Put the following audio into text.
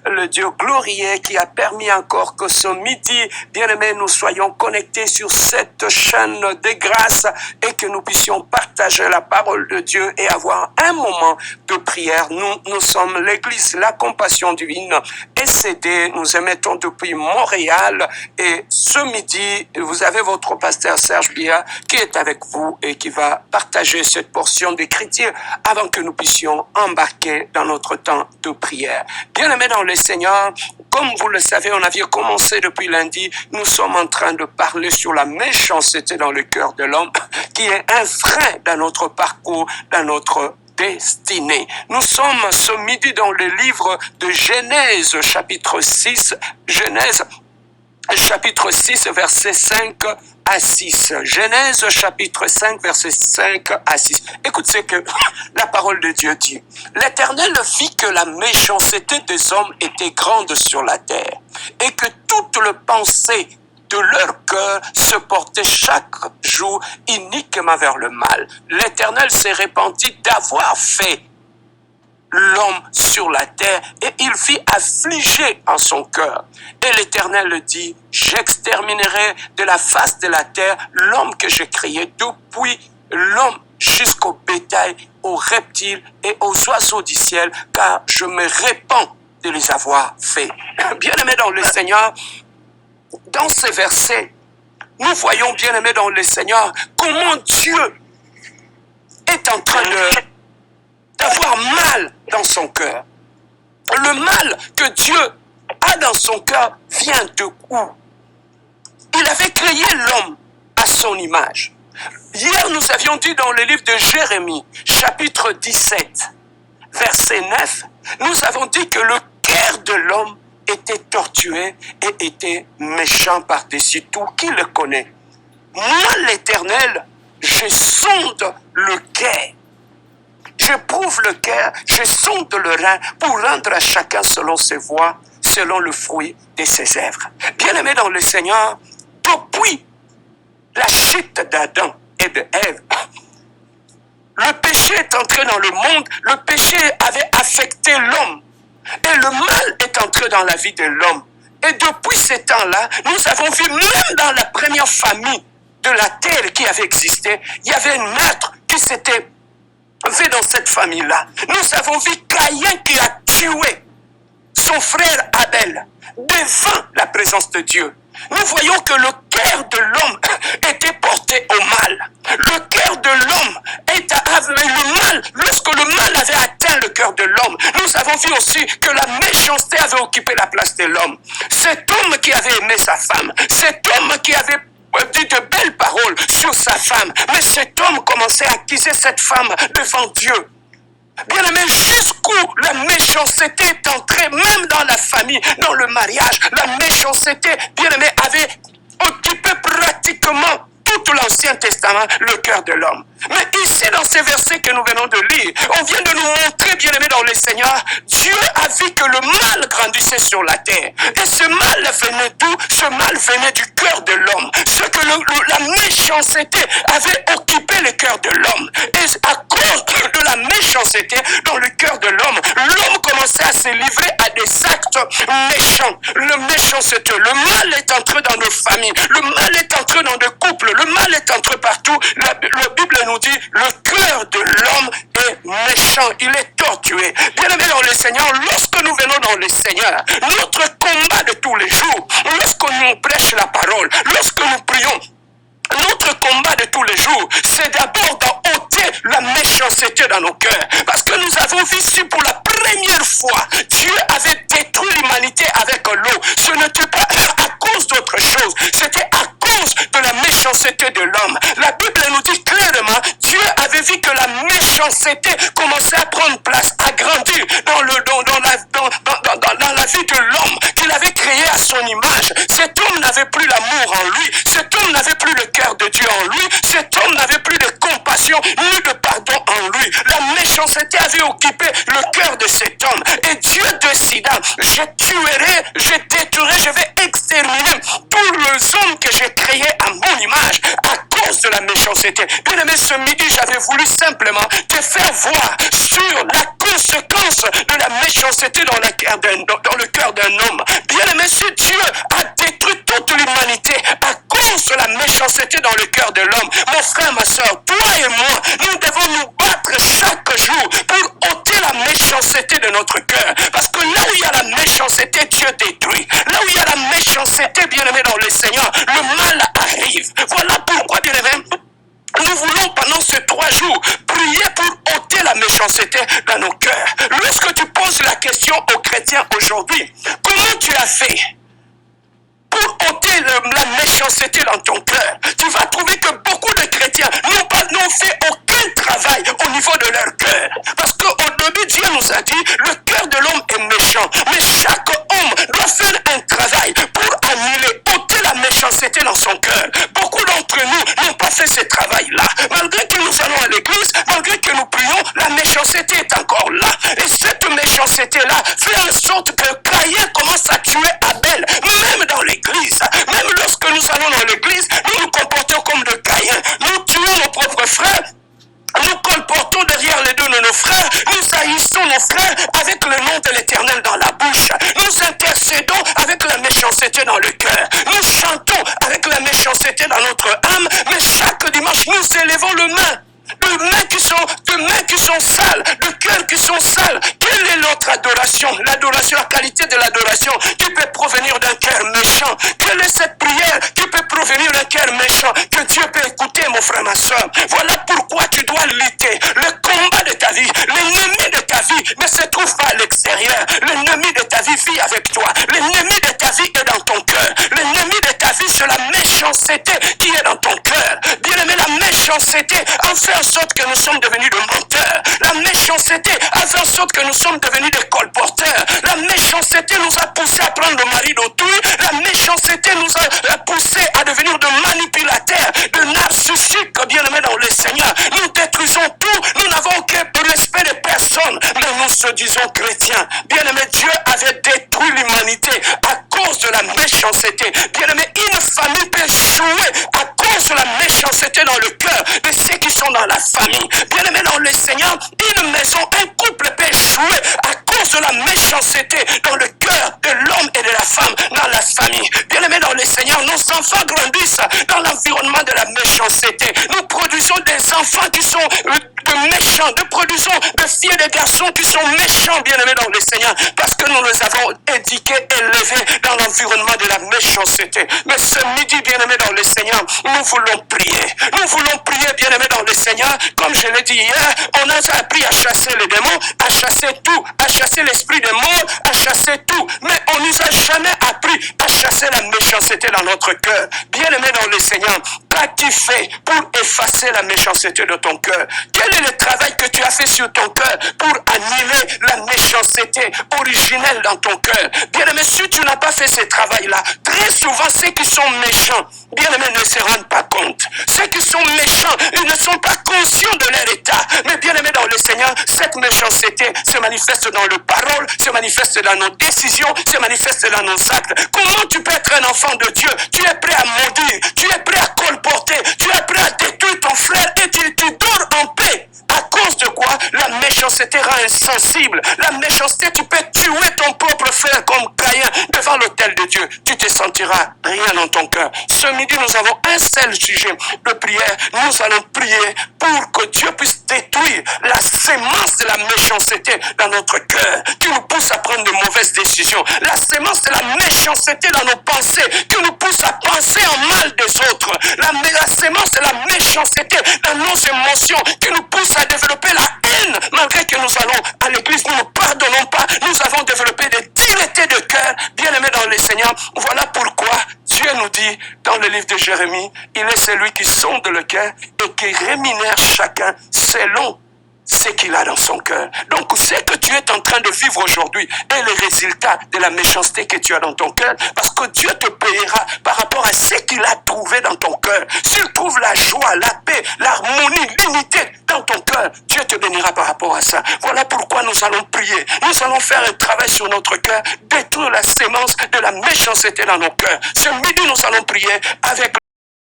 le Dieu glorieux qui a permis encore que ce midi, bien-aimés, nous soyons connectés sur cette chaîne de grâce et que nous puissions partager la parole de Dieu et avoir un moment de prière. Nous sommes l'église La Compassion Divine SCD. Nous émettons depuis Montréal et ce midi, vous avez votre pasteur Serge Bia qui est avec vous et qui va partager cette portion d'écriture avant que nous puissions embarquer dans notre temps de prière. Bien-aimés dans le Seigneur, comme vous le savez, on avait commencé depuis lundi, nous sommes en train de parler sur la méchanceté dans le cœur de l'homme, qui est un frein dans notre parcours, dans notre destinée. Nous sommes ce midi dans le livre de Genèse, chapitre 6, Genèse, chapitre 6, verset 5 à 6. Genèse, chapitre 5, verset 5 à 6. Écoute ce que la parole de Dieu dit. L'Éternel vit que la méchanceté des hommes était grande sur la terre et que toute le pensée de leur cœur se portait chaque jour uniquement vers le mal. L'Éternel s'est repenti d'avoir fait l'homme sur la terre et il fit affliger en son cœur. Et l'Éternel dit, j'exterminerai de la face de la terre l'homme que j'ai créé, depuis l'homme jusqu'au bétail, aux reptiles et aux oiseaux du ciel, car je me répands de les avoir faits. Bien-aimés dans le Seigneur, dans ces versets, nous voyons, bien-aimés dans le Seigneur, comment Dieu est en train d'avoir mal dans son cœur. Le mal que Dieu a dans son cœur vient de où? Il avait créé l'homme à son image. Hier, nous avions dit dans le livre de Jérémie, chapitre 17, verset 9, nous avons dit que le cœur de l'homme était tortué et était méchant par-dessus tout. Qui le connaît? Moi, l'Éternel, je sonde le cœur. Je prouve le cœur, je sonde le rein pour rendre à chacun selon ses voies, selon le fruit de ses œuvres. Bien-aimés dans le Seigneur, depuis la chute d'Adam et d'Ève, le péché est entré dans le monde, le péché avait affecté l'homme. Et le mal est entré dans la vie de l'homme. Et depuis ce temps-là, nous avons vu même dans la première famille de la terre qui avait existé, il y avait un meurtre qui s'était fait dans cette famille-là. Nous avons vu Caïn qui a tué son frère Abel devant la présence de Dieu. Nous voyons que le cœur de l'homme était porté au mal. Le cœur de l'homme avait le mal. Lorsque le mal avait atteint le cœur de l'homme, nous avons vu aussi que la méchanceté avait occupé la place de l'homme. Cet homme qui avait aimé sa femme, cet homme qui avait dit de belles paroles sur sa femme, mais cet homme commençait à accuser cette femme devant Dieu. Bien-aimé, jusqu'où la méchanceté est entrée, même dans la famille, dans le mariage, la méchanceté, bien-aimé, avait occupé pratiquement tout l'Ancien Testament, le cœur de l'homme. Mais ici, dans ces versets que nous venons de lire, on vient de nous montrer, bien-aimés dans le Seigneur, Dieu a vu que le mal grandissait sur la terre. Et ce mal venait d'où? Ce mal venait du cœur de l'homme. Ce que la méchanceté avait occupé le cœur de l'homme. Et à cause de la méchanceté dans le cœur de l'homme, l'homme commençait à se livrer à des actes méchants. Le méchanceté, le mal est entré dans nos familles, le mal est entré dans nos couples, le mal est entré partout. La Bible nous dit, le cœur de l'homme est méchant, il est tortué. Bien-aimés dans le Seigneur, lorsque nous venons dans le Seigneur, notre combat de tous les jours, lorsque nous prêchons la parole, lorsque nous prions, notre combat de tous les jours, c'est d'abord d'ôter la méchanceté dans nos cœurs. Parce que nous avons vu ici pour la première fois, Dieu avait détruit l'humanité avec l'eau. Ce n'était pas à cause d'autre chose, c'était à cause de la méchanceté de l'homme. La Bible nous dit clairement, Dieu avait vu que la méchanceté commençait à prendre place, à grandir dans la vie de l'homme qu'il avait créé à son image. Cet homme n'avait plus l'amour en lui, cet homme n'avait plus le cœur de Dieu en lui, cet homme n'avait plus de compassion compassion ni de pardon en lui. La méchanceté avait occupé le cœur de cet homme. Et Dieu décida, je tuerai, je détruirai, je vais exterminer tous les hommes que j'ai créés à mon image à cause de la méchanceté. Bien aimé, ce midi, j'avais voulu simplement te faire voir sur la conséquence de la méchanceté dans le cœur d'un homme. Bien aimé, si Dieu a détruit toute l'humanité à cause de la méchanceté dans le cœur de l'homme, mon frère, ma soeur, toi et moi, nous devons nous battre chaque jour pour ôter la méchanceté de notre cœur. Parce que là où il y a la méchanceté, Dieu détruit. Là où il y a la méchanceté, bien aimé dans le Seigneur, le mal arrive. Voilà pourquoi, bien aimé, nous voulons pendant ces 3 jours prier pour ôter la méchanceté dans nos cœurs. Lorsque tu poses la question aux chrétiens aujourd'hui, comment tu as fait pour ôter la méchanceté dans ton cœur? Tu vas trouver que beaucoup de chrétiens n'ont fait aucun travail au niveau de leur cœur. Parce qu'au début, Dieu nous a dit, le cœur de l'homme est méchant. Mais chaque homme doit faire un travail pour annuler, ôter la méchanceté dans son cœur. Beaucoup d'entre nous n'ont pas fait ce travail-là. Malgré que nous allons à l'église, malgré que nous prions, la méchanceté est encore là. Et cette méchanceté-là fait en sorte que Caïn commence à tuer Abel, même dans l'église. Même lorsque nous allons dans l'église, nous nous comportons comme de Caïn. Nous tuons nos propres frères. Nous colportons derrière les dos de nos frères, nous haïssons nos frères avec le nom de l'Éternel dans la bouche. Nous intercédons avec la méchanceté dans le cœur. Nous chantons avec la méchanceté dans notre âme, mais chaque dimanche nous élevons le main. De mains qui sont sales, de cœurs qui sont sales. Quelle est notre adoration? L'adoration, la qualité de l'adoration qui peut provenir d'un cœur méchant. Quelle est cette prière qui peut provenir d'un cœur méchant que Dieu peut écouter, mon frère, ma soeur? Voilà pourquoi tu dois lutter. Le combat de ta vie, l'ennemi de ta vie ne se trouve pas à l'extérieur. L'ennemi de ta vie vit avec toi. L'ennemi de ta vie est dans ton cœur. L'ennemi de ta vie, c'est la méchanceté qui est dans ton cœur. Bien aimé, la méchanceté a fait en sorte que nous sommes devenus des menteurs. La méchanceté a fait en sorte que nous sommes devenus des colporteurs. La méchanceté nous a poussé à prendre le mari d'autrui. La méchanceté nous a poussé à devenir de manipulateurs, de narcissiques, bien aimés dans le Seigneur. Nous détruisons tout. Nous n'avons aucun respect de personne. Mais nous se disons chrétiens. Bien aimé, Dieu avait détruit l'humanité à cause de la méchanceté. Bien aimé, une famille peut échouer à cause de la méchanceté dans le cœur de ceux qui sont dans la famille. Bien aimé dans le Seigneur, une maison, un couple peut échouer à cause de la méchanceté dans le cœur de l'homme et de la femme dans la famille. Bien aimé dans le Seigneur, nos enfants grandissent dans l'environnement de la méchanceté. Nous produisons des enfants qui sont de méchants, nous produisons de filles et de garçons qui sont méchants, bien aimés dans le Seigneur, parce que nous les avons éduqués, élevés dans l'environnement de la méchanceté. Mais ce midi, bien aimés dans le Seigneur, nous voulons prier. Nous voulons prier, bien aimés dans le Seigneur. Comme je l'ai dit hier, on a appris à chasser les démons, à chasser tout, à chasser l'esprit de mort, à chasser tout. Mais on ne nous a jamais appris à chasser la méchanceté dans notre cœur. Bien aimés dans le Seigneur, qu'as-tu fait pour effacer la méchanceté de ton cœur? Quel est le travail que tu as fait sur ton cœur pour annuler la méchanceté originelle dans ton cœur? Bien aimé, si tu n'as pas fait ce travail-là, très souvent ceux qui sont méchants, bien aimé, ne se rendent pas compte. Ceux qui sont méchants, ils ne sont pas conscients de leur état. Mais bien aimé dans le Seigneur, cette méchanceté se manifeste dans le parole, se manifeste dans nos décisions, se manifeste dans nos actes. Comment tu peux être un enfant de Dieu? Tu es prêt à maudire, tu es prêt à colporter, tu es prêt à détruire ton frère et tu dors en paix. À cause de quoi? La méchanceté rend insensible. La méchanceté, tu peux tuer ton propre frère comme Caïn devant l'autel de Dieu. Tu te sentiras rien dans ton cœur. Ce midi, nous avons un seul sujet de prière. Nous allons prier pour que Dieu puisse détruire la sémence de la méchanceté dans notre cœur, qui nous pousse à prendre de mauvaises décisions. La sémence de la méchanceté dans nos pensées, qui nous pousse à penser en mal des autres. La sémence de la méchanceté dans nos émotions, qui nous pousse à développer la haine. Malgré que nous allons à l'église, nous ne pardonnons pas. Nous avons développé des dilettés de cœur. Bien aimés dans le Seigneur, voilà pourquoi Dieu nous dit dans le livre de Jérémie, il est celui qui sonde le cœur et qui rémunère chacun selon ce qu'il a dans son cœur. Donc, ce que tu es en train de vivre aujourd'hui est le résultat de la méchanceté que tu as dans ton cœur, parce que Dieu te payera par rapport à ce qu'il a trouvé dans ton cœur. S'il trouve la joie, la paix, l'harmonie, l'unité Dieu te bénira par rapport à ça. Voilà pourquoi nous allons prier. Nous allons faire un travail sur notre cœur, détruire la sémence de la méchanceté dans nos cœurs. Ce midi, nous allons prier avec